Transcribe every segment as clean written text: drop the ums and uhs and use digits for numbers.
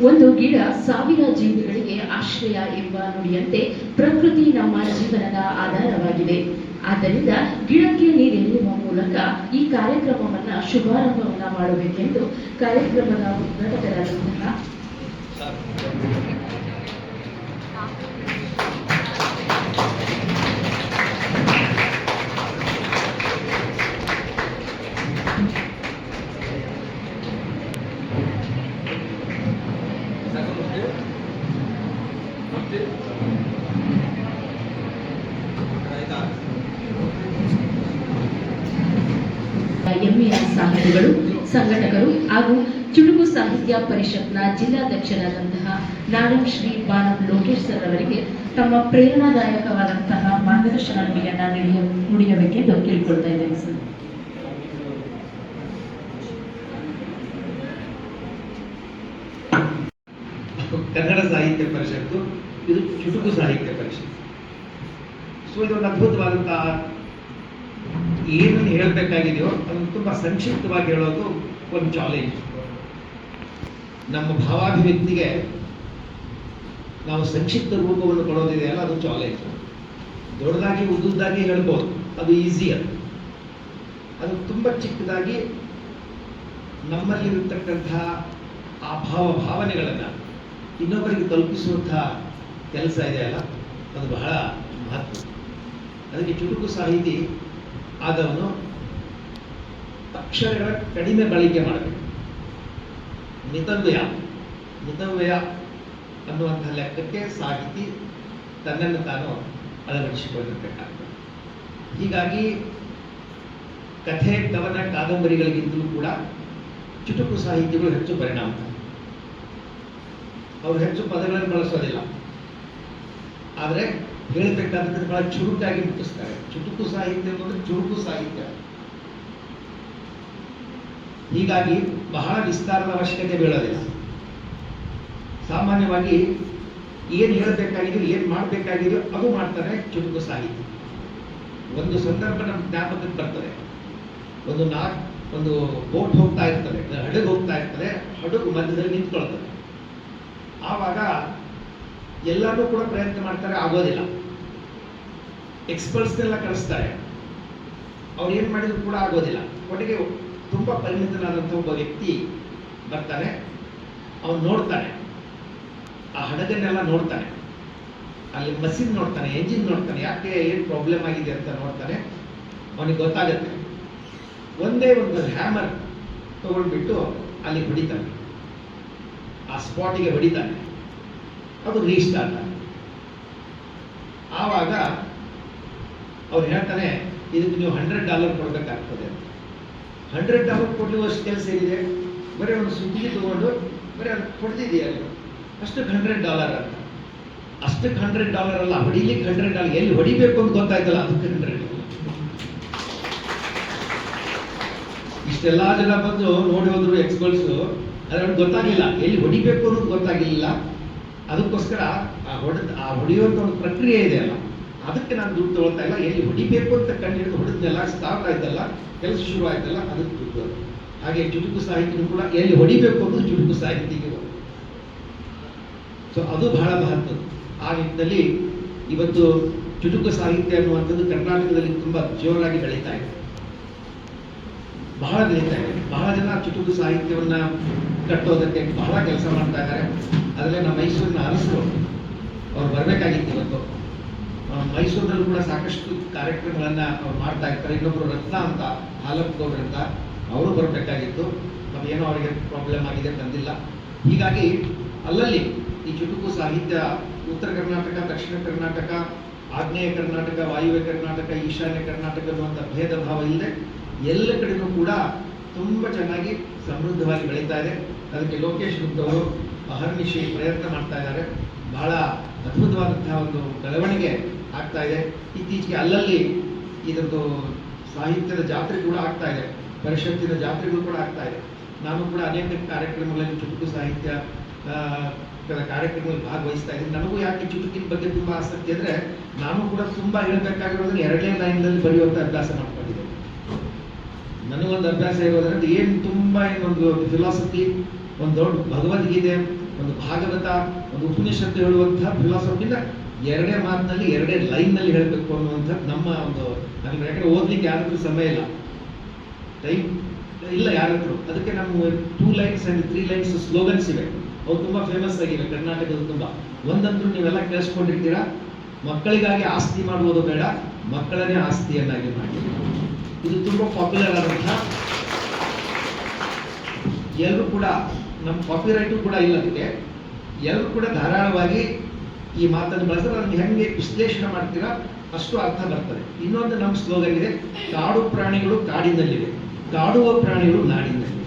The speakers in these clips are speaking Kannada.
ಒಂದು ಗಿಡ ಸಾವಿರ ಜೀವಿಗಳಿಗೆ ಆಶ್ರಯ ಎಂಬ ನುಡಿಯಂತೆ ಪ್ರಕೃತಿ ನಮ್ಮ ಜೀವನದ ಆಧಾರವಾಗಿದೆ. ಆದ್ದರಿಂದ ಗಿಡಕ್ಕೆ ನೀರೆರೆಯುವ ಮೂಲಕ ಈ ಕಾರ್ಯಕ್ರಮವನ್ನು ಶುಭಾರಂಭವನ್ನು ಮಾಡಬೇಕೆಂದು ಕಾರ್ಯಕ್ರಮದ ಉದ್ಘಾಟಕರಾದಂತಹ ಎಂಎ ಸಾಹಿತಿಗಳು, ಸಂಘಟಕರು ಹಾಗೂ ಚುಟುಕು ಸಾಹಿತ್ಯ ಪರಿಷತ್ನ ಜಿಲ್ಲಾಧ್ಯಕ್ಷರಾದಂತಹ ನಾಡಂ ಶ್ರೀ ಬಾನಂ ಲೋಕೇಶ್ ಸರ್ ಅವರಿಗೆ ತಮ್ಮ ಪ್ರೇರಣಾದಾಯಕವಾದಂತಹ ಮಾರ್ಗದರ್ಶನ ನುಡಿಯಬೇಕೆಂದು ಕೇಳಿಕೊಳ್ತಾ ಇದ್ದೇನೆ ಸರ್. ಕನ್ನಡ ಸಾಹಿತ್ಯ ಪರಿಷತ್ತು ಇದು ಚುಟುಕು ಸಾಹಿತ್ಯ ಪರಿಷತ್ತು. ಸೊ ಇದೊಂದು ಅದ್ಭುತವಾದಂತಹ ಏನನ್ನು ಹೇಳಬೇಕಾಗಿದೆಯೋ ಅದನ್ನು ತುಂಬಾ ಸಂಕ್ಷಿಪ್ತವಾಗಿ ಹೇಳೋದು ಒಂದು ಚಾಲೆಂಜ್. ನಮ್ಮ ಭಾವಾಭಿವ್ಯಕ್ತಿಗೆ ನಾವು ಸಂಕ್ಷಿಪ್ತ ರೂಪವನ್ನು ಕೊಡೋದಿದೆಯಲ್ಲ, ಅದು ಚಾಲೆಂಜ್. ದೊಡ್ಡದಾಗಿ ಉದ್ದುದ್ದಾಗಿ ಹೇಳ್ಬೋದು, ಅದು ಈಸಿಯರ್. ಅದು ತುಂಬ ಚಿಕ್ಕದಾಗಿ ನಮ್ಮಲ್ಲಿರತಕ್ಕಂತಹ ಆ ಭಾವನೆಗಳನ್ನು ಇನ್ನೊಬ್ಬರಿಗೆ ತಲುಪಿಸುವಂತಹ ಕೆಲಸ ಇದೆಯಲ್ಲ, ಅದು ಬಹಳ ಮಹತ್ವ. ಅದಕ್ಕೆ ಚುಟುಕು ಸಾಹಿತಿ ಆದವನು ಅಕ್ಷರಗಳ ಕಡಿಮೆ ಬಳಕೆ ಮಾಡಬೇಕು. ಮಿತವ್ಯಯ ಅನ್ನುವಂತಹ ಲೆಕ್ಕಕ್ಕೆ ಸಾಹಿತಿ ತನ್ನನ್ನು ತಾನು ಅಳವಡಿಸಿಕೊಂಡಿರಬೇಕಾಗ್ತದೆ. ಹೀಗಾಗಿ ಕಥೆ, ಕವನ, ಕಾದಂಬರಿಗಳಿಗಿಂತಲೂ ಕೂಡ ಚುಟುಕು ಸಾಹಿತ್ಯಗಳು ಹೆಚ್ಚು ಪರಿಣಾಮಕಾರಿ. ಅವರು ಹೆಚ್ಚು ಪದಗಳನ್ನು ಬಳಸೋದಿಲ್ಲ, ಆದರೆ ಹೇಳಬೇಕಾದ್ರೆ ಬಹಳ ಚುರುಕಾಗಿ ಮುಟ್ಟಿಸ್ತಾರೆ. ಚುಟುಕು ಸಾಹಿತ್ಯ ಅಂದರೆ ಚುರುಕು ಸಾಹಿತ್ಯ. ಹೀಗಾಗಿ ಬಹಳ ವಿಸ್ತಾರದ ಅವಶ್ಯಕತೆ ಬೀಳೋದಿಲ್ಲ. ಸಾಮಾನ್ಯವಾಗಿ ಏನು ಹೇಳಬೇಕಾಗಿದೆಯೋ, ಏನು ಮಾಡಬೇಕಾಗಿದೆಯೋ ಅದು ಮಾಡ್ತಾರೆ ಚುಟುಕು ಸಾಹಿತ್ಯ. ಒಂದು ಸಂದರ್ಭ ನಮ್ಮ ಜ್ಞಾಪಕಕ್ಕೆ ಬರ್ತದೆ. ಒಂದು ಬೋಟ್ ಹೋಗ್ತಾ ಇರ್ತದೆ, ಹಡಗು ಹೋಗ್ತಾ ಇರ್ತದೆ, ಹಡಗು ಮಧ್ಯದಲ್ಲಿ ನಿಂತ್ಕೊಳ್ತದೆ. ಆವಾಗ ಎಲ್ಲರೂ ಕೂಡ ಪ್ರಯತ್ನ ಮಾಡ್ತಾರೆ, ಆಗೋದಿಲ್ಲ. ಎಕ್ಸ್ಪರ್ಟ್ಸ್ನೆಲ್ಲ ಕಳಿಸ್ತಾರೆ, ಅವ್ರು ಏನು ಮಾಡಿದ್ರು ಕೂಡ ಆಗೋದಿಲ್ಲ. ಕೊನೆಗೆ ತುಂಬ ಪರಿಣಿತನಾದಂಥ ಒಬ್ಬ ವ್ಯಕ್ತಿ ಬರ್ತಾನೆ. ಅವನು ನೋಡ್ತಾನೆ, ಆ ಹಡಗನ್ನೆಲ್ಲ ನೋಡ್ತಾನೆ, ಅಲ್ಲಿ ಮಷಿನ್ ನೋಡ್ತಾನೆ, ಎಂಜಿನ್ ನೋಡ್ತಾನೆ, ಯಾಕೆ ಏನು ಪ್ರಾಬ್ಲಮ್ ಆಗಿದೆ ಅಂತ ನೋಡ್ತಾನೆ. ಅವನಿಗೆ ಗೊತ್ತಾಗುತ್ತೆ. ಒಂದೇ ಒಂದು ಹ್ಯಾಮರ್ ತಗೊಂಡ್ಬಿಟ್ಟು ಅಲ್ಲಿ ಹೊಡಿತಾನೆ, ಆ ಸ್ಪಾಟಿಗೆ ಹೊಡಿತಾನೆ, ಅದು ರೀಸ್ಟಾರ್ಟ್ ಆಗುತ್ತೆ. ಆವಾಗ ಅವ್ರು ಹೇಳ್ತಾನೆ, ಇದಕ್ಕೆ ನೀವು $100 ಕೊಡಬೇಕಾಗ್ತದೆ. $100 ಕೊಡುವಷ್ಟು ಕೆಲಸ ಏನಿದೆ, ಬರೀ ಒಂದು ಸುದ್ದಿ ತಗೊಂಡು ಬರೀ ಅದು ಕೊಡ್ತಿದೆಯಲ್ಲ, ಅಷ್ಟಕ್ಕೆ $100 ಅಂತ. ಅಷ್ಟಕ್ಕೆ $100 ಅಲ್ಲ, ಹೊಡಿಲಿಕ್ಕೆ $100. ಎಲ್ಲಿ ಹೊಡಿಬೇಕು ಅಂತ ಗೊತ್ತಾಯ್ತಲ್ಲ, ಅದಕ್ಕೆ $100. ಇಷ್ಟೆಲ್ಲ ಜನ ಬಂದು ನೋಡಿ ಹೋದ್ರು ಎಕ್ಸ್ಪರ್ಟ್ಸು, ಅದ್ರಲ್ಲಿ ಗೊತ್ತಾಗಲಿಲ್ಲ, ಎಲ್ಲಿ ಹೊಡಿಬೇಕು ಅನ್ನೋದು ಗೊತ್ತಾಗಲಿಲ್ಲ. ಅದಕ್ಕೋಸ್ಕರ ಆ ಹೊಡೆಯುವಂಥ ಒಂದು ಪ್ರಕ್ರಿಯೆ ಇದೆಯಲ್ಲ, ಅದಕ್ಕೆ ನಾನು ದುಡ್ಡು ತಗೊಳ್ತಾ ಇಲ್ಲ. ಎಲ್ಲಿ ಹೊಡಿಬೇಕು ಅಂತ ಕಂಡು ಹಿಡಿದು ಹೊಡೆದ್ನೆಲ್ಲ ಸ್ಟಾರ್ಟ್ ಆಯ್ತಲ್ಲ, ಕೆಲಸ ಶುರು ಆಯ್ತಲ್ಲ, ಅದಕ್ಕೆ ದುಡ್ಡು. ಹಾಗೆ ಚುಟುಕು ಸಾಹಿತ್ಯ ಕೂಡ ಎಲ್ಲಿ ಹೊಡಿಬೇಕು ಅನ್ನೋದು ಚುಟುಕು ಸಾಹಿತ್ಯಕ್ಕೆ ಹೋಗುತ್ತೆ. ಸೊ ಅದು ಬಹಳ ಮಹತ್ವ. ಆ ನಿಟ್ಟಿನಲ್ಲಿ ಇವತ್ತು ಚುಟುಕು ಸಾಹಿತ್ಯ ಅನ್ನುವಂಥದ್ದು ಕರ್ನಾಟಕದಲ್ಲಿ ತುಂಬಾ ಜೋರಾಗಿ ಬೆಳೀತಾ ಇದೆ, ಬಹಳ ಬೆಳೀತಾ ಇದೆ. ಬಹಳ ಜನ ಚುಟುಕು ಸಾಹಿತ್ಯವನ್ನ ಕಟ್ಟೋದಕ್ಕೆ ಬಹಳ ಕೆಲಸ ಮಾಡ್ತಾ ಇದ್ದಾರೆ. ಅದರಲ್ಲೇ ನಮ್ಮ ಮೈಸೂರಿನ ಅರಸರು ಅವ್ರು ಬರಬೇಕಾಗಿತ್ತು ಇವತ್ತು. ಮೈಸೂರಿನಲ್ಲೂ ಕೂಡ ಸಾಕಷ್ಟು ಕಾರ್ಯಕ್ರಮಗಳನ್ನ ಅವ್ರು ಮಾಡ್ತಾ ಇರ್ತಾರೆ. ಇನ್ನೊಬ್ರು ರತ್ನ ಅಂತ, ಹಾಲಪ್ಪಗೌಡ್ರು ಅಂತ, ಅವರು ಬರಬೇಕಾಗಿತ್ತು. ಏನೋ ಅವರಿಗೆ ಪ್ರಾಬ್ಲಮ್ ಆಗಿದೆ, ಬಂದಿಲ್ಲ. ಹೀಗಾಗಿ ಅಲ್ಲಲ್ಲಿ ಈ ಚುಟುಕು ಸಾಹಿತ್ಯ ಉತ್ತರ ಕರ್ನಾಟಕ, ದಕ್ಷಿಣ ಕರ್ನಾಟಕ, ಆಗ್ನೇಯ ಕರ್ನಾಟಕ, ವಾಯುವ್ಯ ಕರ್ನಾಟಕ, ಈಶಾನ್ಯ ಕರ್ನಾಟಕ ಅನ್ನುವಂಥ ಭೇದ ಭಾವ ಇಲ್ಲದೆ ಎಲ್ಲ ಕಡೆನೂ ಕೂಡ ತುಂಬ ಚೆನ್ನಾಗಿ ಸಮೃದ್ಧವಾಗಿ ಬೆಳೀತಾ ಇದೆ. ಅದಕ್ಕೆ ಲೋಕೇಶ್ ಅವರು ಅಹರ್ನಿಶಿ ಪ್ರಯತ್ನ ಮಾಡ್ತಾ ಇದ್ದಾರೆ. ಬಹಳ ಅದ್ಭುತವಾದಂತಹ ಒಂದು ಬೆಳವಣಿಗೆ ಆಗ್ತಾ ಇದೆ. ಇತ್ತೀಚೆಗೆ ಅಲ್ಲಲ್ಲಿ ಇದರದ್ದು ಸಾಹಿತ್ಯದ ಜಾತ್ರೆ ಕೂಡ ಆಗ್ತಾ ಇದೆ, ಪರಿಷತ್ತಿನ ಜಾತ್ರೆಗಳು ಕೂಡ ಆಗ್ತಾ ಇದೆ. ನಾನು ಕೂಡ ಅನೇಕ ಕಾರ್ಯಕ್ರಮಗಳಲ್ಲಿ ಚುಟುಕು ಸಾಹಿತ್ಯ ಕಾರ್ಯಕ್ರಮದಲ್ಲಿ ಭಾಗವಹಿಸ್ತಾ ಇದ್ದೀನಿ. ನನಗೂ ಯಾಕೆ ಚುಟುಕಿನ ಬಗ್ಗೆ ತುಂಬ ಆಸಕ್ತಿ ಅಂದರೆ, ನಾನು ಕೂಡ ತುಂಬ ಹೇಳಬೇಕಾಗಿರೋದನ್ನ 2ನೇ ಲೈನ್ನಲ್ಲಿ ಬರೆಯುವಂಥ ಅಭ್ಯಾಸ ಮಾಡ್ಕೊಂಡಿದ್ದೆ. ನನಗೊಂದು ಅಭ್ಯಾಸ ಇರೋದ್ರಿಂದ ಏನು ತುಂಬ ಏನೊಂದು ಫಿಲಾಸಫಿ, ಒಂದು ದೊಡ್ಡ ಭಗವದ್ಗೀತೆ, ಒಂದು ಭಾಗವತ, ಒಂದು ಉಪನಿಷತ್ತು ಹೇಳುವಂತಹ ಫಿಲಾಸಫಿನ ಎರಡೇ ಮಾತಿನಲ್ಲಿ, ಎರಡೇ ಲೈನ್ನಲ್ಲಿ ಹೇಳಬೇಕು ಅನ್ನುವಂಥದ್ದು ನಮ್ಮ ಒಂದು, ನಮಗೆ ಯಾಕಂದ್ರೆ ಓದಲಿಕ್ಕೆ ಯಾರತ್ರ ಸಮಯ ಇಲ್ಲ, ಟೈಮ್ ಇಲ್ಲ ಯಾರತ್ರ. ಅದಕ್ಕೆ ನಮ್ಮ 2 ಲೈನ್ಸ್ ಆ್ಯಂಡ್ 3 ಲೈನ್ಸ್ ಸ್ಲೋಗನ್ಸ್ ಇವೆ. ಅವು ತುಂಬ ಫೇಮಸ್ ಆಗಿವೆ ಕರ್ನಾಟಕದ ತುಂಬ. ಒಂದಂತೂ ನೀವೆಲ್ಲ ಕೇಳಿಸ್ಕೊಂಡಿರ್ತೀರಾ, ಮಕ್ಕಳಿಗಾಗಿ ಆಸ್ತಿ ಮಾಡುವುದು ಬೇಡ, ಮಕ್ಕಳನ್ನೇ ಆಸ್ತಿಯನ್ನಾಗಿ ಮಾಡಿ. ಇದು ತುಂಬ ಪಾಪ್ಯುಲರ್ ಆದಂತಹ, ಎಲ್ಲರೂ ಕೂಡ, ನಮ್ಮ ಕಾಪಿರೈಟು ಕೂಡ ಇಲ್ಲ ಅದಕ್ಕೆ, ಎಲ್ಲರೂ ಕೂಡ ಧಾರಾಳವಾಗಿ ಈ ಮಾತನ್ನು ಬಳಸಿದ್ರೆ ಅದನ್ನು ಹೆಂಗೆ ವಿಶ್ಲೇಷಣೆ ಮಾಡ್ತೀರಾ ಅಷ್ಟು ಅರ್ಥ ಬರ್ತದೆ. ಇನ್ನೊಂದು ನಮ್ಮ ಸ್ಲೋಗನ್ ಇದೆ, ಕಾಡು ಪ್ರಾಣಿಗಳು ಕಾಡಿನಲ್ಲಿವೆ, ಕಾಡುವ ಪ್ರಾಣಿಗಳು ನಾಡಿನಲ್ಲಿವೆ.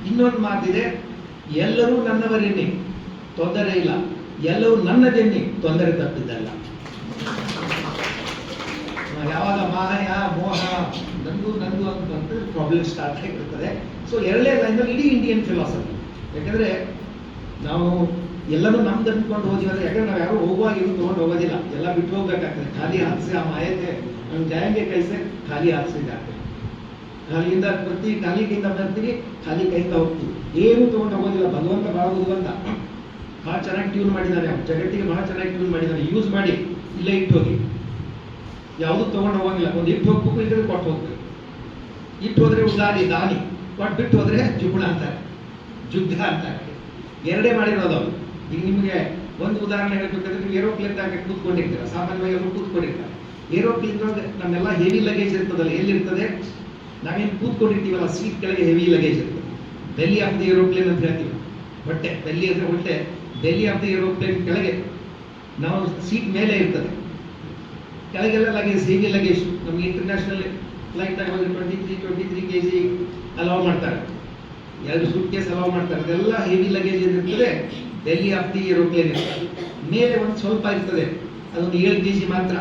ಇನ್ನೊಂದು ಮಾತಿದೆ, ಎಲ್ಲರೂ ನನ್ನವರೆನ್ನಿ, ತೊಂದರೆ ಇಲ್ಲ, ಎಲ್ಲರೂ ನನ್ನದೆನ್ನಿ, ತೊಂದರೆ ತಪ್ಪಿದ್ದಲ್ಲ. ಯಾವಾಗ ಮಾಯ ಮೋಹ ನಂದು ಅಂತ ಪ್ರಾಬ್ಲಮ್ ಸ್ಟಾರ್ಟ್ ಆಗಿರ್ತದೆ. ಸೊ ಎರಡನೇ ಲೈನಲ್ಲಿ ಇಡೀ ಇಂಡಿಯನ್ ಫಿಲಾಸಫಿ. ಯಾಕಂದ್ರೆ ನಾವು ಎಲ್ಲನೂ ನಮ್ದು ಅಂದ್ಕೊಂಡು ಹೋದಿವಲ್ಲ, ಯಾಕಂದ್ರೆ ನಾವು ಯಾರು ಹೋಗುವಾಗ ಇವು ತೊಗೊಂಡು ಹೋಗೋದಿಲ್ಲ, ಎಲ್ಲ ಬಿಟ್ಟು ಹೋಗ್ಬೇಕಾಗ್ತದೆ. ಖಾಲಿ ಹಾಕ್ಸಿ ಆ ಮಾಯತೆ ನಮ್ಗೆ ಜಾಯಂಗೆ ಕೈಸೆ ಖಾಲಿ ಹಾಕ್ಸಿ ಜಾತೆ, ಖಾಲಿಯಿಂದ ಬರ್ತೀವಿ, ಖಾಲಿ ಕೈಯಿಂದ ಬರ್ತೀವಿ, ಖಾಲಿ ಕೈಯಿಂದ ಹೋಗ್ತೀವಿ, ಏನು ತೊಗೊಂಡು ಹೋಗೋದಿಲ್ಲ. ಭಗವಂತ ಭಾಳ ಬುದ್ಧಿವಂತ, ಭಾಳ ಚೆನ್ನಾಗಿ ಟ್ಯೂನ್ ಮಾಡಿದ್ದಾನೆ, ಜಗತ್ತಿಗೆ ಭಾಳ ಚೆನ್ನಾಗಿ ಟ್ಯೂನ್ ಮಾಡಿದ್ದಾನೆ. ಯೂಸ್ ಮಾಡಿ ಇಲ್ಲೇ ಇಟ್ಟು ಹೋಗಿ, ಯಾವುದು ತೊಗೊಂಡು ಹೋಗಂಗಿಲ್ಲ. ಒಂದು ಇಟ್ಟು ಹೋಗ್ಬೇಕು, ಇದ್ರೆ ಕೊಟ್ಟು ಹೋಗ್ಬೇಕು. ಇಟ್ಟು ಹೋದ್ರೆ ಉದಾರಿ ದಾನಿ, ಕೊಟ್ಟು ಬಿಟ್ಟು ಹೋದ್ರೆ ಜುಗುಣ ಅಂತಾರೆ, ಜುಗ್ಗ ಅಂತಾರೆ. ಎರಡೇ ಮಾಡಿರೋದು ಅವರು. ಈಗ ನಿಮಗೆ ಒಂದು ಉದಾಹರಣೆ ಹೇಳ್ಬೇಕಂದ್ರೆ, ನೀವು ಏರೋಪ್ಲೇನ್ದಾಗ ಕೂತ್ಕೊಂಡಿರ್ತೀರ, ಸಾಮಾನ್ಯವಾಗಿ ಅವರು ಕೂತ್ಕೊಂಡಿರ್ತಾರೆ. ಏರೋಪ್ಲೇನ್ ನಮ್ಮೆಲ್ಲ ಹೆವಿ ಲಗೇಜ್ ಇರ್ತದಲ್ಲ, ಎಲ್ಲಿರ್ತದೆ? ನಾವೇನು ಕೂತ್ಕೊಂಡಿರ್ತೀವಲ್ಲ ಸೀಟ್ ಕೆಳಗೆ ಹೆವಿ ಲಗೇಜ್ ಇರ್ತದೆ. ಬೆಲ್ಲಿ ಆಫ್ ದಿ ಏರೋಪ್ಲೇನ್ ಅಂತ ಹೇಳ್ತೀವಿ, ಹೊಟ್ಟೆ, ಬೆಲ್ಲಿ ಅಂದರೆ ಹೊಟ್ಟೆ, ಬೆಲ್ಲಿ ಆಫ್ ದಿ ಏರೋಪ್ಲೇನ್ ಕೆಳಗೆ ನಾವು ಸೀಟ್ ಮೇಲೆ ಇರ್ತದೆ, ಕೆಳಗೆಲ್ಲ ಲಗೇಜ್, ಹೆವಿ ಲಗೇಜ್. ನಮಗೆ ಇಂಟರ್ನ್ಯಾಷನಲ್ ಫ್ಲೈಟ್ ಆಗಿ ಹೋಗಿ 23 kg ಅಲೌ ಮಾಡ್ತಾರೆ, 2 ಸೂಟ್ ಕೇಸ್ ಅಲೌ ಮಾಡ್ತಾರೆ. ಅದೆಲ್ಲ ಹೆವಿ ಲಗೇಜ್ ಇರ್ತದೆ, ಡೆಲ್ಲಿ ಆಫ್ ದಿ ಏರೋಪ್ಲೇನ್ ಇರ್ತದೆ. ಮೇಲೆ ಒಂದು ಸ್ವಲ್ಪ ಇರ್ತದೆ, ಅದೊಂದು 7 kg ಮಾತ್ರ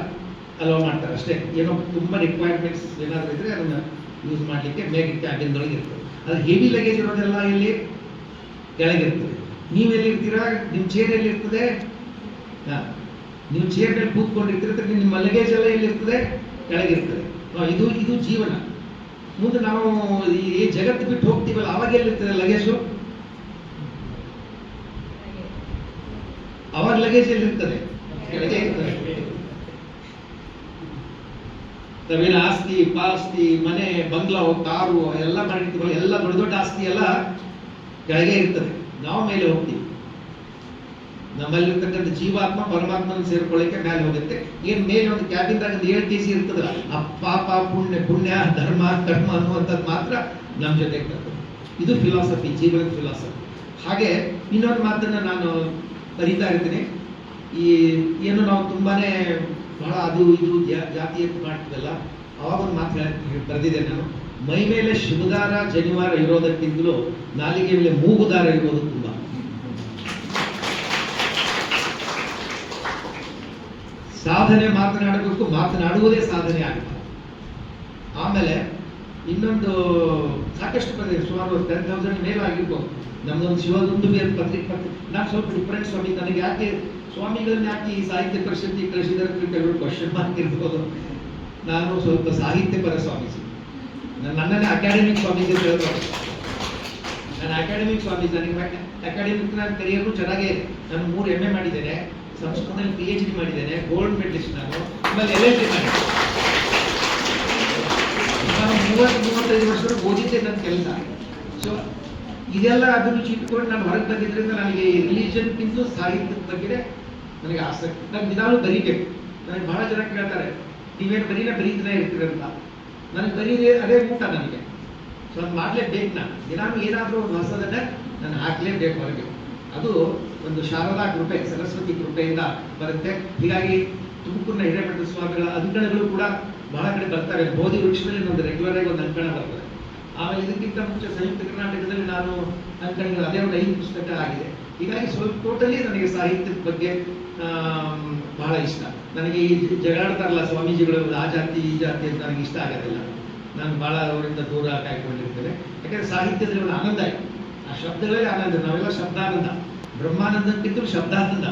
ಅಲೌ ಮಾಡ್ತಾರೆ ಅಷ್ಟೇ. ಏನೋ ತುಂಬ ರಿಕ್ವೈರ್ಮೆಂಟ್ಸ್ ಏನಾದರೂ ಇದ್ರೆ ಅದನ್ನು ಯೂಸ್ ಮಾಡಲಿಕ್ಕೆ ಮೇಗೆ ಕ್ಯಾಬಿನ್ದೊಳಗೆ ಇರ್ತದೆ. ಅದು ಹೆವಿ ಲಗೇಜ್ ಇರೋದೆಲ್ಲ ಇಲ್ಲಿ ಕೆಳಗಿರ್ತದೆ. ನೀವೆಲ್ಲಿರ್ತೀರಾ, ನಿಮ್ಮ ಚೇರ್ ಎಲ್ಲಿರ್ತದೆ? ನೀವು ಚೇರ್ ಮೇಲೆ ಕೂತ್ಕೊಂಡಿರ್ತೀರ, ನಿಮ್ಮ ಲಗೇಜ್ ಎಲ್ಲ ಎಲ್ಲಿರ್ತದೆ? ಕೆಳಗಿರ್ತದೆ. ಇದು ಜೀವನ. ಮುಂದೆ ನಾವು ಈ ಜಗತ್ತು ಬಿಟ್ಟು ಹೋಗ್ತೀವಲ್ಲ, ಅವಾಗ ಎಲ್ಲಿರ್ತದೆ ಲಗೇಜು? ಅವಾಗ ಲಗೇಜ್ ಎಲ್ಲಿರ್ತದೆ? ಕೆಳಗೆ ಇರ್ತದೆ. ನಾವೇನು ಆಸ್ತಿ ಪಾಸ್ತಿ, ಮನೆ ಬಂಗ್ಲಾ, ಕಾರು ಎಲ್ಲ ಮಾಡಿರ್ತೀವಲ್ಲ, ಎಲ್ಲ ದೊಡ್ಡ ದೊಡ್ಡ ಆಸ್ತಿ ಎಲ್ಲ ಕೆಳಗೆ ಇರ್ತದೆ, ನಾವು ಮೇಲೆ ಹೋಗ್ತೀವಿ. ನಮ್ಮಲ್ಲಿರ್ತಕ್ಕಂಥ ಜೀವಾತ್ಮ ಪರಮಾತ್ಮನ ಸೇರ್ಕೊಳ್ಳಿಕ್ಕೆ ಮೇಲೆ ಹೋಗುತ್ತೆ. ಏನ್ ಮೇಲೆ ಒಂದು ಕ್ಯಾಬಿನ್ದಾಗ 7 kg ಇರ್ತದಲ್ಲ, ಆ ಪಾಪ ಪುಣ್ಯ ಧರ್ಮ ಕರ್ಮ ಅನ್ನುವಂಥದ್ದು ಮಾತ್ರ ನಮ್ಮ ಜೊತೆ ಇರ್ತದೆ. ಇದು ಫಿಲಾಸಫಿ, ಜೀವನದ ಫಿಲಾಸಫಿ. ಹಾಗೆ ಇನ್ನೊಂದು ಮಾತನ್ನ ನಾನು ಬರೀತಾ ಇರ್ತೀನಿ. ಈ ಏನು ನಾವು ತುಂಬಾನೇ ಬಹಳ ಅದು ಇದು ಜಾತಿ ಎತ್ತು ಮಾಡ್ತೀವಲ್ಲ, ಅವಾಗ ಒಂದು ಮಾತು ಬರೆದಿದ್ದೆ ನಾನು. ಮೈ ಮೇಲೆ ಶುಭದಾರ ಜನಿವಾರ ಇರೋದಕ್ಕಿಂತಲೂ ನಾಲಿಗೆ ಮೇಲೆ ಮೂಗುದಾರ ಇರೋದು ತುಂಬ. ಸಾಧನೆ ಮಾತನಾಡಬೇಕು, ಮಾತನಾಡುವುದೇ ಸಾಧನೆ ಆಗುತ್ತೆ. ಆಮೇಲೆ ಇನ್ನೊಂದು ಸಾಕಷ್ಟು ಬಂದಿದೆ, ಸುಮಾರು 10,000 ಮೇಲೆ ಆಗಿರ್ಬೋದು. ನಮ್ದೊಂದು ಶಿವದುಂದುಬಿ ಅಂತ ಪತ್ರಿಕೆ. ನಾನು ಸ್ವಲ್ಪ ಡಿಫ್ರೆಂಟ್ ಸ್ವಾಮಿ, ನನಗೆ ಯಾಕೆ ಸ್ವಾಮಿಗಳನ್ನ ಯಾಕೆ ಈ ಸಾಹಿತ್ಯ ಪರಿಷತ್ತಿ ಕಳಿಸಿದಾರೆ ಕೆಲವರು ಕ್ವಶನ್ ಮಾರ್ಕ್ ಇರ್ಬೋದು. ನಾನು ಸ್ವಲ್ಪ ಸಾಹಿತ್ಯ ಪರ ಸ್ವಾಮೀಜಿ, ನನ್ನನ್ನೇ ಅಕಾಡೆಮಿಕ್ ಸ್ವಾಮೀಜಿ ಅಂತ ಹೇಳ್ಬೋದು. ನಾನು ಅಕಾಡೆಮಿಕ್ ಸ್ವಾಮೀಜಿ, ನನಗೆ ಅಕಾಡೆಮಿಕ್ ನನ್ನ ಕರಿಯರು ಚೆನ್ನಾಗೇ ಇದೆ. ನಾನು 3 MA ಮಾಡಿದ್ದೇನೆ, ಸಂಸ್ಕೃತದಲ್ಲಿ PhD ಮಾಡಿದ್ದೇನೆ, ಗೋಲ್ಡ್ ಮೆಡಲಿಸ್ಟ್. ನಾನು ಆಮೇಲೆ LLB ಮಾಡಿದ್ದೇನೆ. ನಾನು 30-35 ವರ್ಷದ ಓದಿದ್ದೆ ನನ್ನ ಕೆಲಸ. ಸೊ ಇದೆಲ್ಲ ಅಭಿರುಚಿ ಇಟ್ಕೊಂಡು ನಾನು ಹೊರಗೆ ಬಂದಿದ್ದರಿಂದ ನನಗೆ ರಿಲಿಜನ್ಗಿಂತಲೂ ಸಾಹಿತ್ಯದ ಬಗ್ಗೆ ನನಗೆ ಆಸಕ್ತಿ. ನಾನು ದಿನಾಲೂ ಬರೀಬೇಕು. ನನಗೆ ಬಹಳ ಜನ ಕೇಳ್ತಾರೆ, ನೀವೇನು ಬರೀತಾನೆ ಇರ್ತೀರಂತ. ನನಗೆ ಬರೀದೇ ಅದೇ ಊಟ ನನಗೆ. ಸೊ ಅದು ಮಾಡಲೇಬೇಕು. ನಾನು ದಿನಾಲೂ ಏನಾದರೂ ಒಂದು ಹೊಸದನ್ನ ನಾನು ಹಾಕಲೇಬೇಕು ಹೊರಗೆ. ಅದು ಒಂದು ಶಾರದಾ ಕೃಪೆ, ಸರಸ್ವತಿ ಕೃಪೆಯಿಂದ ಬರುತ್ತೆ. ಹೀಗಾಗಿ ತುಮಕೂರಿನ ಹಿರೇಮಠ ಸ್ವಾಮಿಗಳ ಅಂಕಣಗಳು ಕೂಡ ಬಹಳ ಕಡೆ ಬರ್ತಾರೆ. ಬೋಧಿ ವೃಕ್ಷದಲ್ಲಿ ಒಂದು ರೆಗ್ಯುಲರ್ ಆಗಿ ಒಂದು ಅಂಕಣ ಬರ್ತದೆ. ಆಮೇಲೆ ಇದಕ್ಕಿಂತ ಮುಂಚೆ ಸಂಯುಕ್ತ ಕರ್ನಾಟಕದಲ್ಲಿ ನಾನು ಅಂಕಣಗಳು ಅದೇ ಒಂದು 5 ಪುಸ್ತಕ ಆಗಿದೆ. ಹೀಗಾಗಿ ಸ್ವಲ್ಪ ಟೋಟಲಿ ನನಗೆ ಸಾಹಿತ್ಯದ ಬಗ್ಗೆ ಬಹಳ ಇಷ್ಟ. ನನಗೆ ಈ ಜಗಳಾಡ್ತಾರಲ್ಲ ಸ್ವಾಮೀಜಿಗಳು, ಆ ಜಾತಿ ಈ ಜಾತಿ ಅಂತ ನನಗೆ ಇಷ್ಟ ಆಗೋದಿಲ್ಲ. ನಾನು ಬಹಳ ಅವರಿಂದ ದೂರ ಕಾಯ್ಕೊಂಡಿರ್ತೇನೆ. ಯಾಕಂದ್ರೆ ಸಾಹಿತ್ಯದಲ್ಲಿ ಒಂದು ಆನಂದ ಇದೆ, ಆ ಶಬ್ದಗಳೇ ಆನಂದ. ನಾವೆಲ್ಲ ಶಬ್ದಾನಂದ, ಬ್ರಹ್ಮಾನಂದಕ್ಕಿಂತಲೂ ಶಬ್ದಾನಂದ.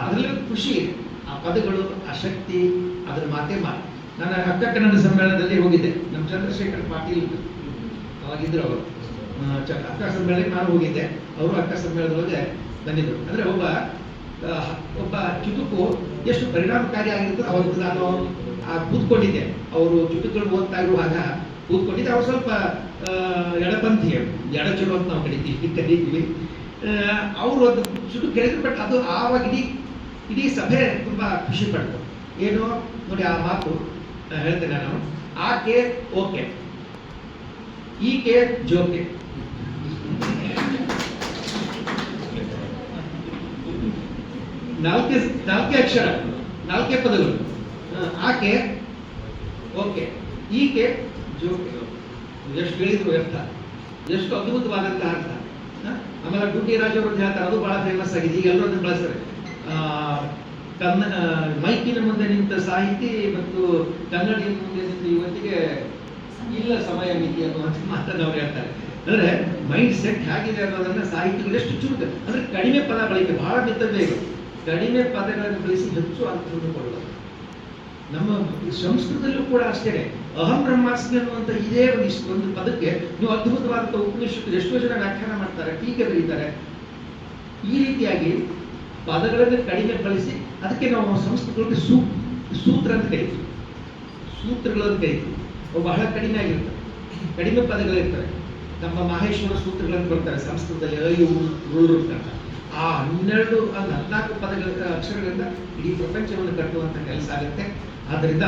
ಅದರಲ್ಲಿ ಖುಷಿ ಇದೆ. ಆ ಪದಗಳು, ಆ ಶಕ್ತಿ, ಅದ್ರ ಮಾತೇ ಮಾತು. ನಾನು ಅಕ್ಕ ಕನ್ನಡ ಸಮ್ಮೇಳನದಲ್ಲಿ ಹೋಗಿದ್ದೆ. ನಮ್ಮ ಚಂದ್ರಶೇಖರ್ ಪಾಟೀಲ್ ಅವಾಗಿದ್ರು ಅವರು ಅಕ್ಕ ಸಮ್ಮೇಳನಕ್ಕೆ ನಾನು ಹೋಗಿದ್ದೆ. ಅವರು ಅಕ್ಕ ಸಮ್ಮೇಳನದೊಳಗೆ ಬಂದಿದ್ರು. ಅಂದ್ರೆ ಒಬ್ಬ ಚುಟುಕು ಎಷ್ಟು ಪರಿಣಾಮಕಾರಿ ಆಗಿರ್ತದೆ. ಅವತ್ತು ನಾನು ಕೂತ್ಕೊಂಡಿದ್ದೆ, ಅವರು ಚುಟುಕುಗಳು ಓದ್ತಾ ಇರುವಾಗ ಕೂತ್ಕೊಂಡಿದ್ದೆ. ಅವ್ರು ಸ್ವಲ್ಪ ಎಡಪಂಥಿ, ಎಡಚಲು ಅಂತ ನಾವು ಕರಿತೀವಿ. ಅವರು ಒಂದು ಚುಟುಕು ಕೇಳಿದ್ರು. ಬಟ್ ಅದು ಆವಾಗ ಇಡೀ ಸಭೆ ತುಂಬಾ ಖುಷಿ ಪಡ್ತು. ಏನು ನೋಡಿ ಆ ಮಾತು ಹೇಳ್ತೇನೆ ನಾನು. ಆಕೆ ಓಕೆ, ಈಕೆ ಜೋಕೆ. ನಾಲ್ಕೇ ಅಕ್ಷರ, ನಾಲ್ಕೇ ಪದಗಳು. ಆಕೆ ಓಕೆ, ಈಕೆ ಜೋಕೆ. ಎಷ್ಟು ಹೇಳಿದ್ರು ಅರ್ಥ, ಎಷ್ಟು ಅದ್ಭುತವಾದಂತಹ ಅರ್ಥ. ಆಮೇಲೆ ಗುಡ್ಡಿ ರಾಜ್ ಅವರು ಹೇಳ್ತಾರೆ, ಅದು ಬಹಳ ಫೇಮಸ್ ಆಗಿದೆ, ಈಗ ಎಲ್ಲರೂ ಅದನ್ನು ಬಳಸ್ತಾರೆ. ಮೈಕಿನ ಮುಂದೆ ನಿಂತ ಸಾಹಿತಿ ಮತ್ತು ಕನ್ನಡಿಯ ಮುಂದೆ ನಿಂತ ಇವತ್ತಿಗೆ ಇಲ್ಲ ಸಮಯ ಮಿತಿ ಅನ್ನುವಂಥ ಮಾತನ್ನು ಅವ್ರು ಹೇಳ್ತಾರೆ. ಅಂದ್ರೆ ಮೈಂಡ್ ಸೆಟ್ ಹೇಗಿದೆ ಅನ್ನೋದನ್ನ ಸಾಹಿತ್ಯಗಳು ಎಷ್ಟು ಚುರುಕು, ಅಂದ್ರೆ ಕಡಿಮೆ ಪದ ಬಳಕೆ, ಬಹಳ ಮಿತಬೇಕು, ಕಡಿಮೆ ಪದಗಳನ್ನು ಬಳಸಿ ಹೆಚ್ಚು ಅರ್ಥವನ್ನು ಕೊಡೋದು. ನಮ್ಮ ಸಂಸ್ಕೃತದಲ್ಲೂ ಕೂಡ ಅಷ್ಟೇ. ಅಹಂ ಬ್ರಹ್ಮಾಸ್ಮಿ ಅನ್ನುವಂಥ ಇದೇ ಒಂದು ಪದಕ್ಕೆ ನೀವು ಅದ್ಭುತವಾದಂಥ ಉಪನಿಷತ್ತು ಎಷ್ಟೋ ಜನ ವ್ಯಾಖ್ಯಾನ ಮಾಡ್ತಾರೆ, ಟೀಕೆ ಬರೀತಾರೆ. ಈ ರೀತಿಯಾಗಿ ಪದಗಳನ್ನು ಕಡಿಮೆ ಬಳಸಿ, ಅದಕ್ಕೆ ನಾವು ಸಂಸ್ಕೃತಕ್ಕೆ ಸೂತ್ರ ಅಂತ ಕರಿತೀವಿ, ಸೂತ್ರಗಳನ್ನು ಕರಿತೀವಿ. ಅವು ಬಹಳ ಕಡಿಮೆ ಆಗಿರ್ತವೆ, ಕಡಿಮೆ ಪದಗಳಿರ್ತವೆ. ನಮ್ಮ ಮಹೇಶ್ವರ ಸೂತ್ರಗಳನ್ನು ಬರ್ತಾರೆ ಸಂಸ್ಕೃತದಲ್ಲಿ, ಅಂತ. ಆ 14 ಪದಗಳ ಅಕ್ಷರಗಳಿಂದ ಇಡೀ ಪ್ರಪಂಚವನ್ನು ಕಟ್ಟುವಂತ ಕೆಲಸ ಆಗುತ್ತೆ. ಆದ್ದರಿಂದ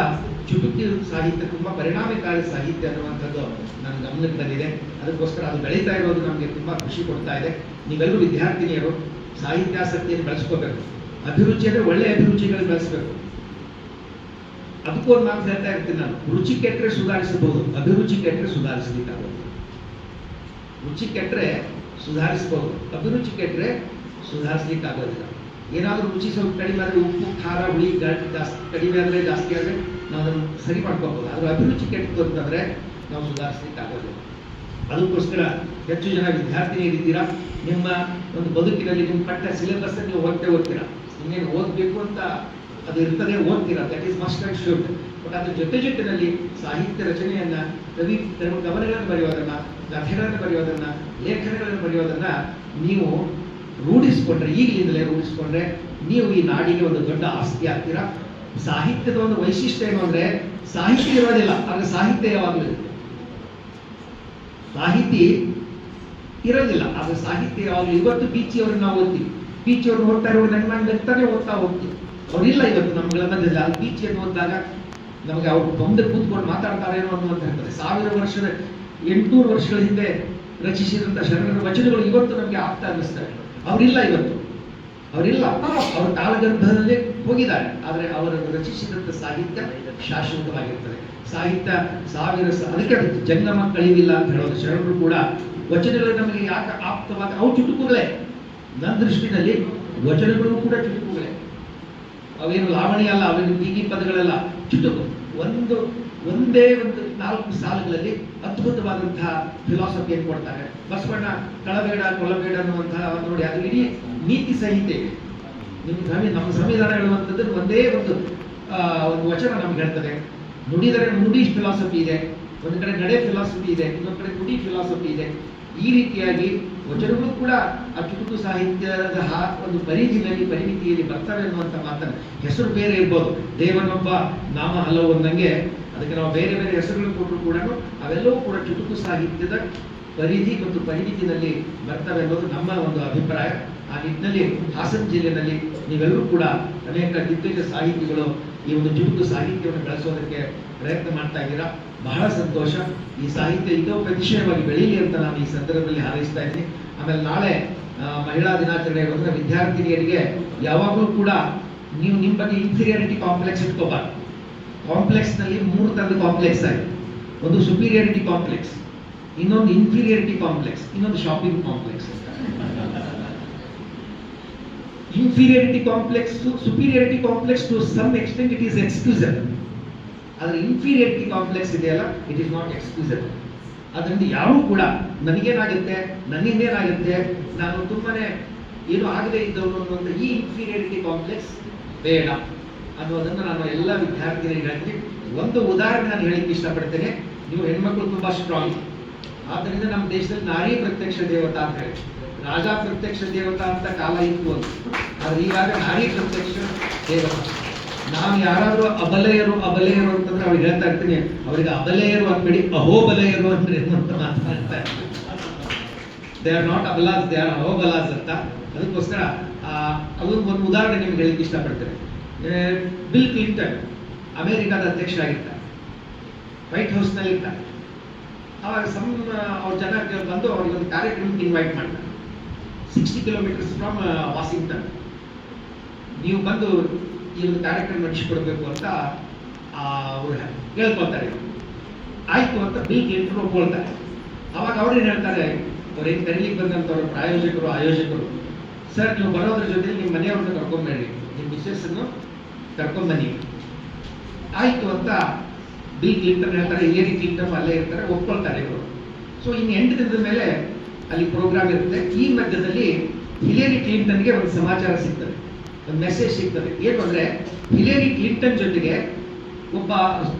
ಚುಟುಕಿ ಸಾಹಿತ್ಯ ತುಂಬಾ ಪರಿಣಾಮಕಾರಿ ಸಾಹಿತ್ಯ ಅನ್ನುವಂಥದ್ದು ನನ್ನ ಗಮನಕ್ಕೆ ಬಂದಿದೆ. ಅದಕ್ಕೋಸ್ಕರ ಅದು ಬೆಳೀತಾ ಇರೋದು ನಮಗೆ ತುಂಬಾ ಖುಷಿ ಕೊಡ್ತಾ ಇದೆ. ನೀವೆಲ್ಲರೂ ವಿದ್ಯಾರ್ಥಿನಿಯರು ಸಾಹಿತ್ಯಾಸಕ್ತಿಯನ್ನು ಬೆಳೆಸ್ಕೋಬೇಕು. ಅಭಿರುಚಿ ಅಂದ್ರೆ ಒಳ್ಳೆ ಅಭಿರುಚಿಗಳನ್ನು ಬೆಳೆಸಬೇಕು. ಅದಕ್ಕೂ ಒಂದು ಮಾತು ಹೇಳ್ತಾ ಇರ್ತೀನಿ ನಾನು, ರುಚಿ ಕೆಟ್ಟರೆ ಸುಧಾರಿಸಬಹುದು, ಅಭಿರುಚಿ ಕೆಟ್ಟರೆ ಸುಧಾರಿಸಲಿಕ್ಕಾಗಬಹುದು. ರುಚಿ ಕೆಟ್ಟರೆ ಸುಧಾರಿಸಬಹುದು, ಅಭಿರುಚಿ ಕೆಟ್ಟರೆ ಸುಧಾರಿಸ್ಲಿಕ್ಕೆ ಆಗೋದಿಲ್ಲ. ಏನಾದರೂ ರುಚಿ ಸ್ವಲ್ಪ ಕಡಿಮೆ ಆದರೆ, ಉಪ್ಪು ಖಾರ ಹುಳಿ ಜಾಸ್ತಿ ಕಡಿಮೆ ಆದರೆ ಜಾಸ್ತಿ ಆದರೆ ನಾವು ಅದನ್ನು ಸರಿ ಮಾಡ್ಕೋಬಹುದು. ಆದ್ರೆ ಅಭಿರುಚಿ ಕೆಟ್ಟದ್ದು ಅಂತಂದ್ರೆ ನಾವು ಸುಧಾರಿಸ್ಲಿಕ್ಕೆ ಆಗೋದಿಲ್ಲ. ಅದಕ್ಕೋಸ್ಕರ ಹೆಚ್ಚು ಜನ ವಿದ್ಯಾರ್ಥಿನಿಯರಿದ್ದೀರಾ, ನಿಮ್ಮ ಒಂದು ಬದುಕಿನಲ್ಲಿ ನಿಮ್ಮ ಪಠ್ಯ ಸಿಲೆಬಸ್ ನೀವು ಓದ್ತೀರಾ. ಇನ್ನೇನು ಓದಬೇಕು ಅಂತ ಅದು ಇರ್ತದೆ, ಓದ್ತೀರಾ, that is must and should. But ಅದ್ರ ಜೊತೆನಲ್ಲಿ ಸಾಹಿತ್ಯ ರಚನೆಯನ್ನ, ಕವಿ ಕವನಗಳನ್ನು ಬರೆಯೋದನ್ನ, ಕಥೆಗಳನ್ನು ಬರೆಯೋದನ್ನ, ಲೇಖನಗಳನ್ನು ಬರೆಯೋದನ್ನ ನೀವು ರೂಢಿಸ್ಕೊಂಡ್ರೆ, ಈಗಲಿಂದಲೇ ರೂಢಿಸ್ಕೊಂಡ್ರೆ ನೀವು ಈ ನಾಡಿಗೆ ಒಂದು ದೊಡ್ಡ ಆಸ್ತಿ ಆಗ್ತೀರಾ. ಸಾಹಿತ್ಯದ ಒಂದು ವೈಶಿಷ್ಟ್ಯ ಏನು ಅಂದ್ರೆ, ಸಾಹಿತ್ಯ ಇರೋದಿಲ್ಲ, ಆದ್ರೆ ಸಾಹಿತ್ಯ ಯಾವಾಗಲೂ ಇರುತ್ತೆ. ಸಾಹಿತಿ ಇರೋದಿಲ್ಲ, ಆದ್ರೆ ಸಾಹಿತ್ಯ ಯಾವಾಗಲೂ. ಇವತ್ತು ಬೀಚಿಯವ್ರನ್ನ ನಾವು ಓದ್ತೀವಿ, ಬೀಚಿಯವ್ರನ್ನ ಓದ್ತಾ ಇರೋ ನಗ್ತಾನೆ ಓದ್ತಾ ಹೋಗ್ತೀವಿ. ಅವ್ರಿಲ್ಲ ಇವತ್ತು ನಮ್ಗಳ ಮಧ್ಯದಲ್ಲಿ. ಅಲ್ಲಿ ಬೀಚಿಯನ್ನು ಓದಿದಾಗ ನಮಗೆ ಅವ್ರು ಮುಂದೆ ಕೂತ್ಕೊಂಡು ಮಾತಾಡ್ತಾರೇನೋ ಅನ್ನುವಂತ ಇರ್ತದೆ. 800 ವರ್ಷಗಳ ಹಿಂದೆ ರಚಿಸಿದಂತ ಶರಣರ ವಚನಗಳು ಇವತ್ತು ನಮಗೆ ಆಗ್ತಾ ಅನ್ನಿಸ್ತವೆ. ಅವರಿಲ್ಲ ಇವತ್ತು, ಅವರಿಲ್ಲ, ಅವರು ಕಾಲಗರ್ಭದಲ್ಲಿ ಹೋಗಿದ್ದಾರೆ. ಆದರೆ ಅವರು ರಚಿಸಿದಂತ ಸಾಹಿತ್ಯ ಶಾಶ್ವತವಾಗಿರ್ತದೆ. ಸಾಹಿತ್ಯ ಅದಕ್ಕೆ ಜಂಗಮ ಕಳಿವಿಲ್ಲ ಅಂತ ಹೇಳೋದು. ಶರಣರು ಕೂಡ ವಚನಗಳು ನಮಗೆ ಯಾಕೆ ಆಪ್ತವಾದ, ಅವು ಚುಟುಕುಗಳೇ. ನನ್ನ ದೃಷ್ಟಿನಲ್ಲಿ ವಚನಗಳು ಕೂಡ ಚುಟುಕುಗಳೇ. ಅವೇನು ಲಾವಣಿ ಅಲ್ಲ, ಅವೇನು ಬೀಗಿ ಪದಗಳೆಲ್ಲ, ಚುಟುಕು. ಒಂದೇ ಒಂದು 4 ಸಾಲುಗಳಲ್ಲಿ ಅದ್ಭುತವಾದಂತಹ ಫಿಲಾಸಫಿಯನ್ನು ಕೊಡ್ತಾರೆ. ಬಸವಣ್ಣ ಕಳಬೇಡ ಕೊಲ್ಲಬೇಡ ಅನ್ನುವಂತಹ ನೋಡಿ, ಅದು ಇಡೀ ನೀತಿ ಸಂಹಿತೆ. ನಮ್ಮ ಸಂವಿಧಾನ ಹೇಳುವಂಥದ್ದು ಒಂದೇ ಒಂದು ವಚನ ನಮ್ಗೆ ಹೇಳ್ತದೆ. ನುಡಿದರೆ ನುಡಿ ಫಿಲಾಸಫಿ ಇದೆ, ಒಂದು ಕಡೆ ನಡೆ ಫಿಲಾಸಫಿ ಇದೆ, ಇನ್ನೊಂದು ಕಡೆ ನುಡಿ ಫಿಲಾಸಫಿ ಇದೆ. ಈ ರೀತಿಯಾಗಿ ವಚನಗಳು ಕೂಡ ಆ ಚುಟುಕು ಸಾಹಿತ್ಯದ ಒಂದು ಪರಿಮಿತಿಯಲ್ಲಿ ಬರ್ತವೆ ಅನ್ನುವಂಥ ಮಾತನ್ನು. ಹೆಸರು ಬೇರೆ ಇರ್ಬೋದು, ದೇವನೊಬ್ಬ ನಾಮ ಹಲವು ಅಂದಂಗೆ ಅದಕ್ಕೆ ನಾವು ಬೇರೆ ಬೇರೆ ಹೆಸರುಗಳು ಕೊಟ್ಟರು ಕೂಡ ಅವೆಲ್ಲವೂ ಕೂಡ ಚುಟುಕು ಸಾಹಿತ್ಯದ ಪರಿಧಿ ಮತ್ತು ಪರಿಮಿತಿನಲ್ಲಿ ಬರ್ತವೆ ಅನ್ನೋದು ನಮ್ಮ ಒಂದು ಅಭಿಪ್ರಾಯ. ಆ ನಿಟ್ಟಿನಲ್ಲಿ ಹಾಸನ ಜಿಲ್ಲೆಯಲ್ಲಿ ನೀವೆಲ್ಲರೂ ಕೂಡ ಅನೇಕ ದಿಗ್ಗಜ ಸಾಹಿತಿಗಳು ಈ ಒಂದು ಚುಟುಕು ಸಾಹಿತ್ಯವನ್ನು ಬೆಳೆಸೋದಕ್ಕೆ ಪ್ರಯತ್ನ ಮಾಡ್ತಾ ಇದ್ದೀರಾ. ಬಹಳ ಸಂತೋಷ. ಈ ಸಾಹಿತ್ಯ ಇನ್ನೂ ಪ್ರತಿಶಯವಾಗಿ ಬೆಳೀಲಿ ಅಂತ ನಾನು ಈ ಸಂದರ್ಭದಲ್ಲಿ ಹಾರೈಸ್ತಾ ಇದ್ದೀನಿ. ಆಮೇಲೆ ನಾಳೆ ಮಹಿಳಾ ದಿನಾಚರಣೆ ಇರೋದ್ರಿಂದ ವಿದ್ಯಾರ್ಥಿನಿಯರಿಗೆ ಯಾವಾಗಲೂ ಕೂಡ ನೀವು ನಿಮ್ಮ ಬಗ್ಗೆ ಇನ್ಫೀರಿಯಾರಿಟಿ ಕಾಂಪ್ಲೆಕ್ಸ್ ಇಟ್ಕೋಬಾರ್ದು. ಕಾಂಪ್ಲೆಕ್ಸ್ ನಲ್ಲಿ 3 ತರದ ಕಾಂಪ್ಲೆಕ್ಸ್ ಆಗಿದೆ. ಒಂದು ಸುಪೀರಿಯಾರಿಟಿ ಕಾಂಪ್ಲೆಕ್ಸ್, ಇನ್ನೊಂದು ಇನ್ಫೀರಿಯಾರಿಟಿ ಕಾಂಪ್ಲೆಕ್ಸ್, ಇನ್ನೊಂದು shopping complex. Inferiority complex, superiority complex to some extent it is excusable. ಆದ್ರೆ ಇನ್ಫೀರಿಯಾರಿಟಿ ಕಾಂಪ್ಲೆಕ್ಸ್ ಇದೆಯಲ್ಲ, ಇಟ್ ಈಸ್ ನಾಟ್ ಎಕ್ಸ್ಕ್ಯೂಸಬಲ್. ಅದರಿಂದ ಯಾರೂ ಕೂಡ ನನಗೇನಾಗುತ್ತೆ, ನನ್ನಿಂದೇನಾಗುತ್ತೆ, ನಾನು ತುಂಬಾನೇ ಏನು ಆಗದೆ ಇದ್ದವನು ಅನ್ನುವಂಥ ಈ ಇನ್ಫೀರಿಯಾರಿಟಿ ಕಾಂಪ್ಲೆಕ್ಸ್ ಬೇಡ. ಅನ್ನೋದನ್ನು ನಾನು ಎಲ್ಲ ವಿದ್ಯಾರ್ಥಿಗಳಿಗೆ ಹೇಳ್ತೀನಿ. ಒಂದು ಉದಾಹರಣೆ ನಾನು ಹೇಳಿಕ್ಕೆ ಇಷ್ಟಪಡ್ತೇನೆ. ನೀವು ಹೆಣ್ಮಕ್ಳು ತುಂಬಾ ಸ್ಟ್ರಾಂಗ್, ಆದ್ದರಿಂದ ನಮ್ಮ ದೇಶದಲ್ಲಿ ನಾರಿ ಪ್ರತ್ಯಕ್ಷ ದೇವತಾ ಅಂತ ಹೇಳಿ, ರಾಜ ಪ್ರತ್ಯಕ್ಷ ದೇವತಾ ಅಂತ ಕಾಲ ಇತ್ತು ಅಂತ, ಆದ್ರೆ ಈವಾಗ ನಾರಿ ಪ್ರತ್ಯಕ್ಷ ದೇವತಾ. ನಾವು ಯಾರಾದ್ರೂ ಅಬಲೆಯರು ಅಂತಂದ್ರೆ ಅವ್ರಿಗೆ ಹೇಳ್ತಾ ಇರ್ತೀನಿ, ಅವರಿಗೆ ಅಬಲೆಯರು ಅಂದ್ಬೇಡಿ, ಅಹೋಬಲೆಯರು ಅಂದ್ರೆ ಏನು ಅಂತ ಮಾತನಾಡ್ತಾ ಇರ್ತೀನಿ. ದೇ ಆರ್ ನಾಟ್ ಅಬಲಾಸ್, ದೇ ಆರ್ ಅಹೋಬಲಾಸ್ ಅಂತ. ಅದಕ್ಕೋಸ್ಕರ ಅದೊಂದು ಒಂದು ಉದಾಹರಣೆ ನಿಮ್ಗೆ ಹೇಳಿಕ್ಕೆ ಇಷ್ಟಪಡ್ತೇನೆ. ಬಿಲ್ ಕ್ಲಿಂಟನ್ ಅಮೆರಿಕಾದ ಅಧ್ಯಕ್ಷರಾಗಿರ್ತಾರೆ, ವೈಟ್ ಹೌಸ್ನಲ್ಲಿ ಇರ್ತಾರೆ. ಆವಾಗ ಅವ್ರ ಜನ ಬಂದು ಅವ್ರಿಗೆ ಒಂದು ಕಾರ್ಯಕ್ರಮಕ್ಕೆ ಇನ್ವೈಟ್ ಮಾಡ್ತಾರೆ, 60 ಕಿಲೋಮೀಟರ್ಸ್ ಫ್ರಮ್ ವಾಷಿಂಗ್ಟನ್. ನೀವು ಬಂದು ಈ ಒಂದು ಕಾರ್ಯಕ್ರಮ ನಡೆಸಿಕೊಡ್ಬೇಕು ಅಂತ ಅವ್ರು ಹೇಳ್ಕೊಳ್ತಾರೆ. ಆಯ್ತು ಅಂತ ಬಿಲ್ ಕ್ಲಿಂಟನ್ ಒಪ್ಕೊಳ್ತಾರೆ. ಅವಾಗ ಅವ್ರೇನು ಹೇಳ್ತಾರೆ, ಅವ್ರೇನು ಕರೀಲಿಕ್ಕೆ ಬಂದಂಥವ್ರು ಪ್ರಾಯೋಜಕರು ಆಯೋಜಕರು, ಸರ್ ನೀವು ಬರೋದ್ರ ಜೊತೆ ನಿಮ್ಮ ಮನೆಯವ್ರನ್ನ ಕರ್ಕೊಂಬೇಡಿ, ನಿಮ್ಮ ಮಿಸೆಸ್ಸನ್ನು ಕರ್ಕೊಂಬನ್ನಿ. ಆಯ್ತು ಅಂತ ಬಿಲ್ ಕ್ಲಿಂಟನ್ ಹೇಳ್ತಾರೆ, ಹಿಲೇರಿ ಕ್ಲಿಂಟನ್ ಅಲ್ಲೇ ಇರ್ತಾರೆ, ಒಪ್ಕೊಳ್ತಾರೆ ಇವರು. ಸೊ ಇನ್ನು 8 ದಿನದ ಮೇಲೆ ಅಲ್ಲಿ ಪ್ರೋಗ್ರಾಮ್ ಇರುತ್ತೆ. ಈ ಮಧ್ಯದಲ್ಲಿ ಹಿಲೇರಿ ಕ್ಲಿಂಟನ್ಗೆ ಒಂದು ಸಮಾಚಾರ ಸಿಗ್ತದೆ, ಒಂದು ಮೆಸೇಜ್ ಸಿಗ್ತದೆ. ಏನು ಅಂದ್ರೆ, ಹಿಲೇರಿ ಕ್ಲಿಂಟನ್ ಜೊತೆಗೆ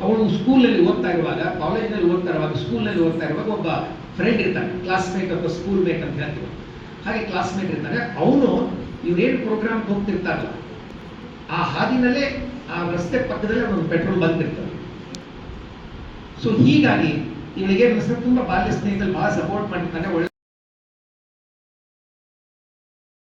ಅವಳು ಸ್ಕೂಲಲ್ಲಿ ಓದ್ತಾ ಇರುವಾಗ, ಕಾಲೇಜ್ನಲ್ಲಿ ಓದ್ತಾ ಇರುವಾಗ, ಸ್ಕೂಲ್ನಲ್ಲಿ ಓದ್ತಾ ಇರುವಾಗ ಒಬ್ಬ ಫ್ರೆಂಡ್ ಇರ್ತಾನೆ, ಕ್ಲಾಸ್ಮೇಟ್ ಅಥವಾ ಸ್ಕೂಲ್ ಮೇಟ್ ಅಂತ ಹೇಳ್ತೀವಿ. ಹಾಗೆ ಕ್ಲಾಸ್ಮೇಟ್ ಇರ್ತಾನೆ. ಅವನು ಇವ್ರೇನು ಪ್ರೋಗ್ರಾಮ್ ಹೋಗ್ತಿರ್ತಾರಲ್ಲ, ಆ ಹಾದಿನಲ್ಲೇ ಆ ರಸ್ತೆ ಪಕ್ಕದಲ್ಲೇ ಒಂದು ಪೆಟ್ರೋಲ್ ಬಂಕ್ ಇರ್ತದೆ. ಸೊ ಹೀಗಾಗಿ ಇವಳಿಗೆ ತುಂಬಾ ಬಾಲ್ಯ ಸ್ನೇಹಿತರು ಬಹಳ ಸಪೋರ್ಟ್ ಮಾಡಿರ್ತಾನೆ. ಒಳ್ಳೆ